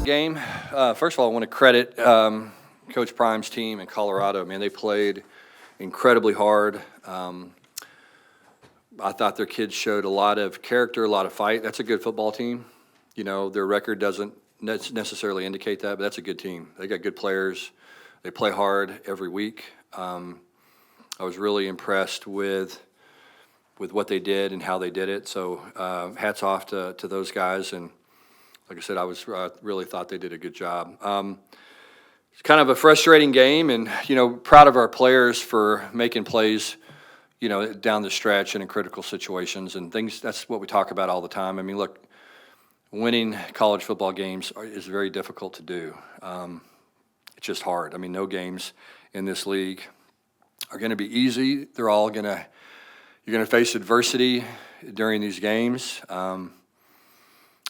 game. First of all, I want to credit Coach Prime's team in Colorado. Man, they played incredibly hard. I thought their kids showed a lot of character, a lot of fight. That's a good football team. You know, their record doesn't necessarily indicate that, but that's a good team. They got good players. They play hard every week. I was really impressed with what they did and how they did it. So hats off to those guys. And like I said, I really thought they did a good job. It's kind of a frustrating game, and proud of our players for making plays, down the stretch and in critical situations and things. That's what we talk about all the time. I mean, look, winning college football games is very difficult to do. It's just hard. I mean, no games in this league are going to be easy. They're all you're going to face adversity during these games, and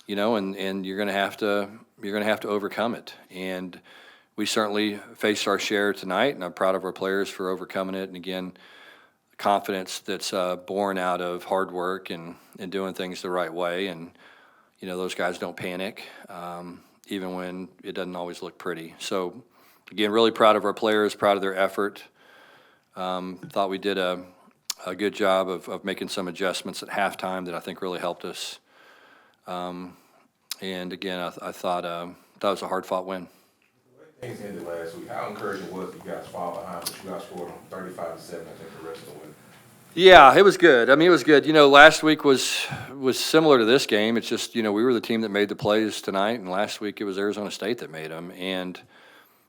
you're going to have to overcome it. And we certainly faced our share tonight, and I'm proud of our players for overcoming it. And again, confidence that's born out of hard work and doing things the right way. And those guys don't panic, even when it doesn't always look pretty. So again, really proud of our players, proud of their effort. Thought we did a good job of making some adjustments at halftime that I think really helped us. And again, I thought it was a hard-fought win. Things ended last week. How encouraging was it you guys fall behind, but you guys scored on 35-7, I think, the rest of the win? Yeah, it was good. I mean, it was good. Last week was similar to this game. It's just, we were the team that made the plays tonight, and last week it was Arizona State that made them. And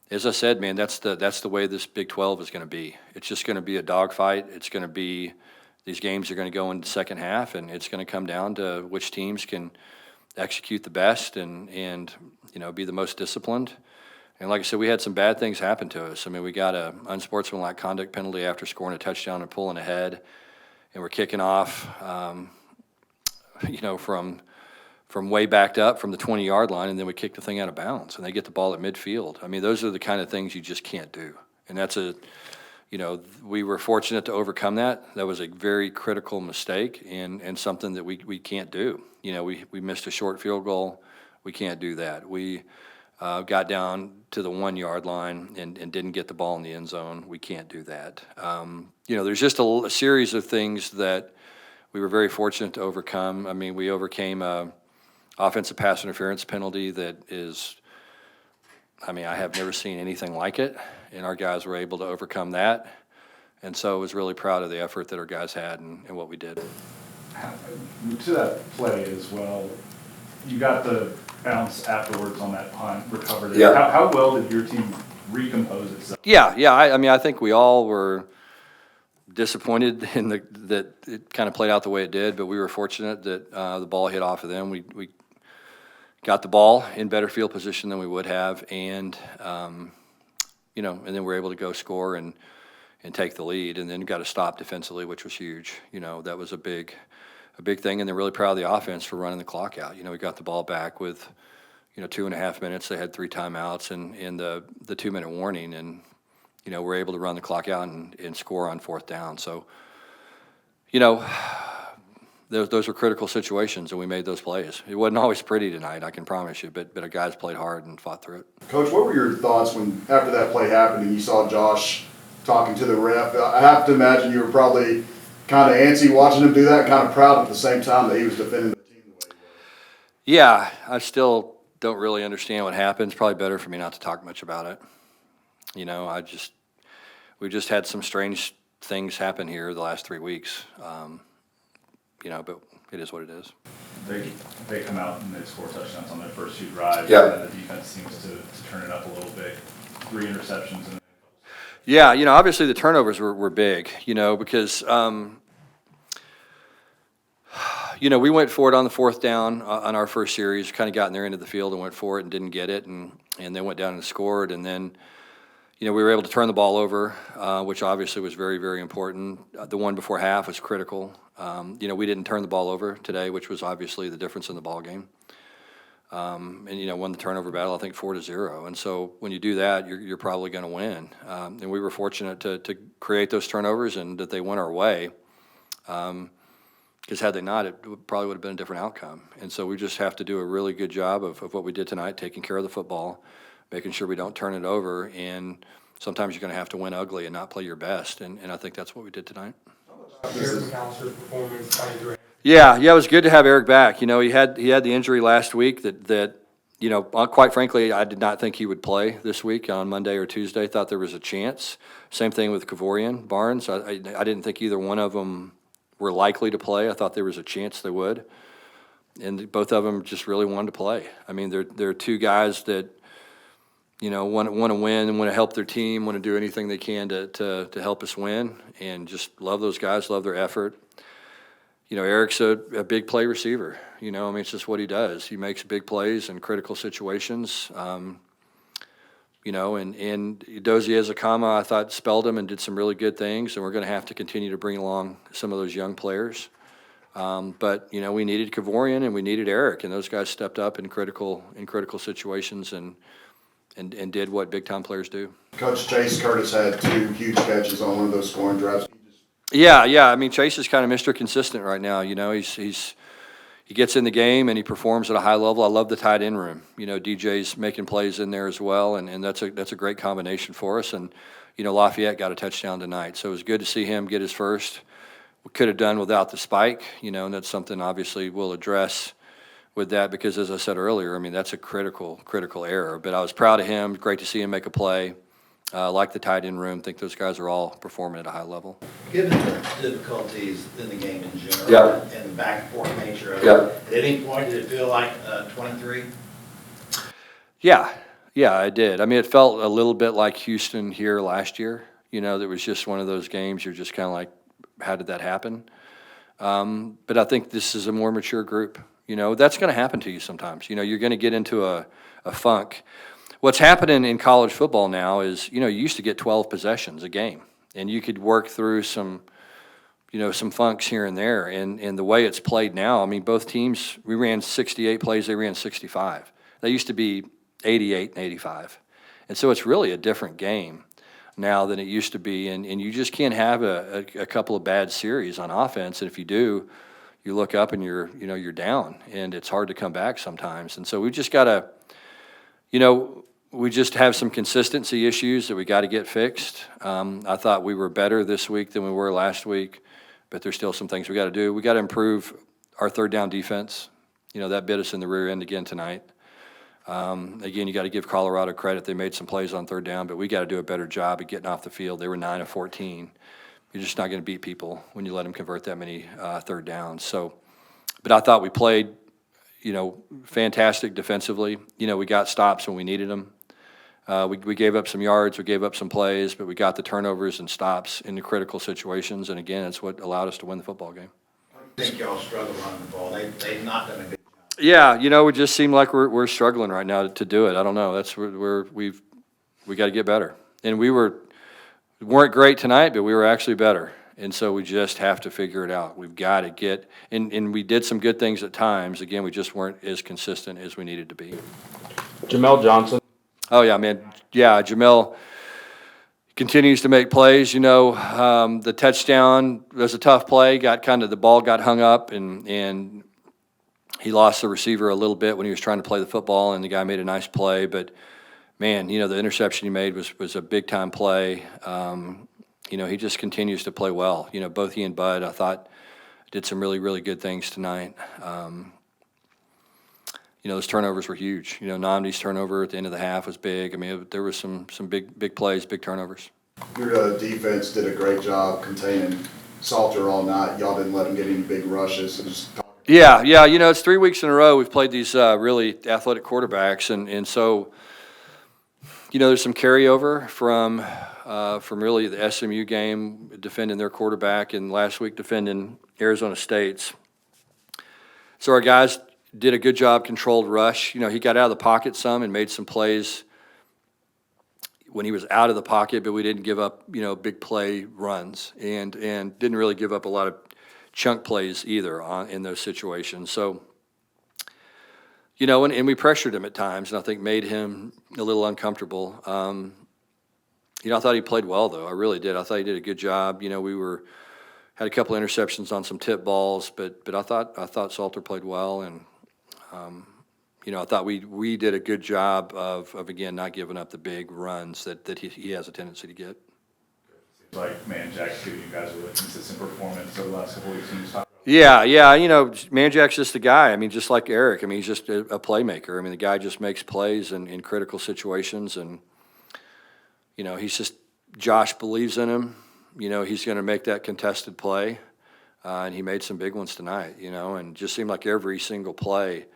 as I said, man, that's the way this Big 12 is going to be. It's just going to be a dogfight. It's going to be these games are going to go into the second half, and it's going to come down to which teams can execute the best and be the most disciplined. And like I said, we had some bad things happen to us. I mean, we got a unsportsmanlike conduct penalty after scoring a touchdown and pulling ahead, and we're kicking off, from way backed up from the 20-yard line, and then we kick the thing out of bounds, and they get the ball at midfield. I mean, those are the kind of things you just can't do. And that's we were fortunate to overcome that. That was a very critical mistake and something that we can't do. We missed a short field goal. We can't do that. We got down to the 1-yard line and didn't get the ball in the end zone. We can't do that. There's just a series of things that we were very fortunate to overcome. I mean, we overcame a offensive pass interference penalty that is, I have never seen anything like it, and our guys were able to overcome that. And so I was really proud of the effort that our guys had and what we did. To that play as well, you got the bounce afterwards on that punt, recovered it. Yeah. How well did your team recompose itself? Yeah. I think we all were disappointed in that it kind of played out the way it did, but we were fortunate that the ball hit off of them. We got the ball in better field position than we would have, and and then we're able to go score and take the lead, and then got to stop defensively, which was huge. That was a big thing, and they're really proud of the offense for running the clock out. We got the ball back with 2.5 minutes. They had 3 timeouts and the 2-minute warning, and we're able to run the clock out and score on 4th down. So those were critical situations, and we made those plays. It wasn't always pretty tonight, I can promise you, but our guys played hard and fought through it. Coach, what were your thoughts after that play happened and you saw Josh talking to the ref? I have to imagine you were probably kind of antsy watching him do that, kind of proud at the same time that he was defending the team the way he was. Yeah, I still don't really understand what happened. It's probably better for me not to talk much about it. We just had some strange things happen here the last 3 weeks. But it is what it is. They come out and they score touchdowns on their first 2 drives. Yeah. And the defense seems to turn it up a little bit. 3 interceptions. Yeah, obviously the turnovers were big, because, we went for it on the 4th down on our first series, kind of got in their end of the field and went for it and didn't get it, and then went down and scored. And then, we were able to turn the ball over, which obviously was very, very important. The one before half was critical. We didn't turn the ball over today, which was obviously the difference in the ball game. Won the turnover battle, I think 4-0. And so when you do that, you're probably going to win. And we were fortunate to create those turnovers and that they went our way. Because had they not, probably would have been a different outcome. And so we just have to do a really good job of what we did tonight, taking care of the football, making sure we don't turn it over. And sometimes you're going to have to win ugly and not play your best. And I think that's what we did tonight. Eric McAllister's performance, fighting through it. Yeah, it was good to have Eric back. You know, he had the injury last week that you know, quite frankly, I did not think he would play this week on Monday or Tuesday. Thought there was a chance. Same thing with Kavorian, Barnes. I didn't think either one of them were likely to play. I thought there was a chance they would. And both of them just really wanted to play. I mean, they're two guys that, you know, want to win and want to help their team, want to do anything they can to help us win, and just love those guys, love their effort. You know, Eric's a big play receiver. You know, I mean, it's just what he does. He makes big plays in critical situations. You know, and Dozie Ezekama, I thought, spelled him and did some really good things, and we're going to have to continue to bring along some of those young players. But, you know, we needed Kavorian and we needed Eric, and those guys stepped up in critical situations and did what big-time players do. Coach Chase Curtis had 2 huge catches on one of those scoring drives. Yeah. I mean, Chase is kind of Mr. Consistent right now. You know, he gets in the game and he performs at a high level. I love the tight end room. You know, DJ's making plays in there as well, and that's a great combination for us. And, you know, Lafayette got a touchdown tonight, so it was good to see him get his first. We could have done without the spike, you know, and that's something obviously we'll address with that because, as I said earlier, I mean, that's a critical error. But I was proud of him. Great to see him make a play. Like the tight end room, think those guys are all performing at a high level. Given the difficulties in the game in general Yeah. and the back and forth nature of Yeah. it, at any point did it feel like 23? Yeah, I did. I mean, it felt a little bit like Houston here last year. You know, that was just one of those games you're just kind of like, how did that happen? But I think this is a more mature group. You know, that's going to happen to you sometimes. You know, you're going to get into a funk. What's happening in college football now is, you know, you used to get 12 possessions a game, and you could work through some funks here and there. And the way it's played now, I mean, both teams, we ran 68 plays, they ran 65. They used to be 88 and 85. And so it's really a different game now than it used to be, and you just can't have a couple of bad series on offense. And if you do, you look up and you're down, and it's hard to come back sometimes. And so we just got to, you know, we just have some consistency issues that we got to get fixed. I thought we were better this week than we were last week, but there's still some things we got to do. We got to improve our third down defense. You know, that bit us in the rear end again tonight. Again, you got to give Colorado credit. They made some plays on third down, but we got to do a better job at getting off the field. They were 9 of 14. You're just not going to beat people when you let them convert that many third downs. So, but I thought we played, you know, fantastic defensively. You know, we got stops when we needed them. We gave up some yards, we gave up some plays, but we got the turnovers and stops in the critical situations. And again, it's what allowed us to win the football game. I think y'all struggle running the ball. They've not done a good job. Yeah, you know, it just seemed like we're struggling right now to do it. I don't know. That's where we got to get better. And we weren't great tonight, but we were actually better. And so we just have to figure it out. We've got to get and we did some good things at times. Again, we just weren't as consistent as we needed to be. Jamel Johnson. Oh yeah, man. Yeah, Jamel continues to make plays. You know, the touchdown was a tough play. The ball got hung up, and he lost the receiver a little bit when he was trying to play the football, and the guy made a nice play. But man, you know, the interception he made was a big time play. You know, he just continues to play well. You know, both he and Bud, I thought, did some really, really good things tonight. You know, those turnovers were huge. You know, Namdi's turnover at the end of the half was big. I mean, there was some big plays, big turnovers. Your defense did a great job containing Salter all night. Y'all didn't let him get any big rushes. Yeah. You know, it's 3 weeks in a row we've played these really athletic quarterbacks, and so, you know, there's some carryover from really the SMU game, defending their quarterback, and last week defending Arizona State's. So our guys did a good job, controlled rush. You know, he got out of the pocket some and made some plays when he was out of the pocket, but we didn't give up, you know, big play runs, and didn't really give up a lot of chunk plays either in those situations. So, you know, and we pressured him at times, and I think made him a little uncomfortable. You know, I thought he played well, though. I really did. I thought he did a good job. You know, we had a couple interceptions on some tip balls, but I thought Salter played well, and I thought we did a good job of again not giving up the big runs that he has a tendency to get. Seems like man Jack's giving you guys a really consistent performance over the last couple weeks. Can you just talk about Yeah, Manjak's just a guy. I mean, just like Eric. I mean, he's just a playmaker. I mean, the guy just makes plays in critical situations, and he's just Josh believes in him. He's going to make that contested play, and he made some big ones tonight. And just seemed like every single play,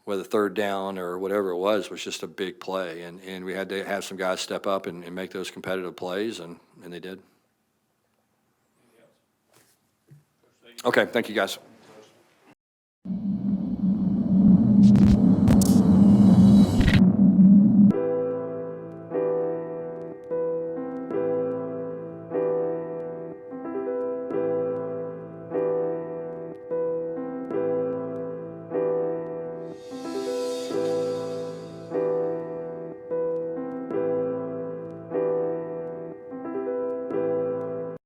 whether third down or whatever it was just a big play, and we had to have some guys step up and make those competitive plays, and they did. Okay, thank you guys.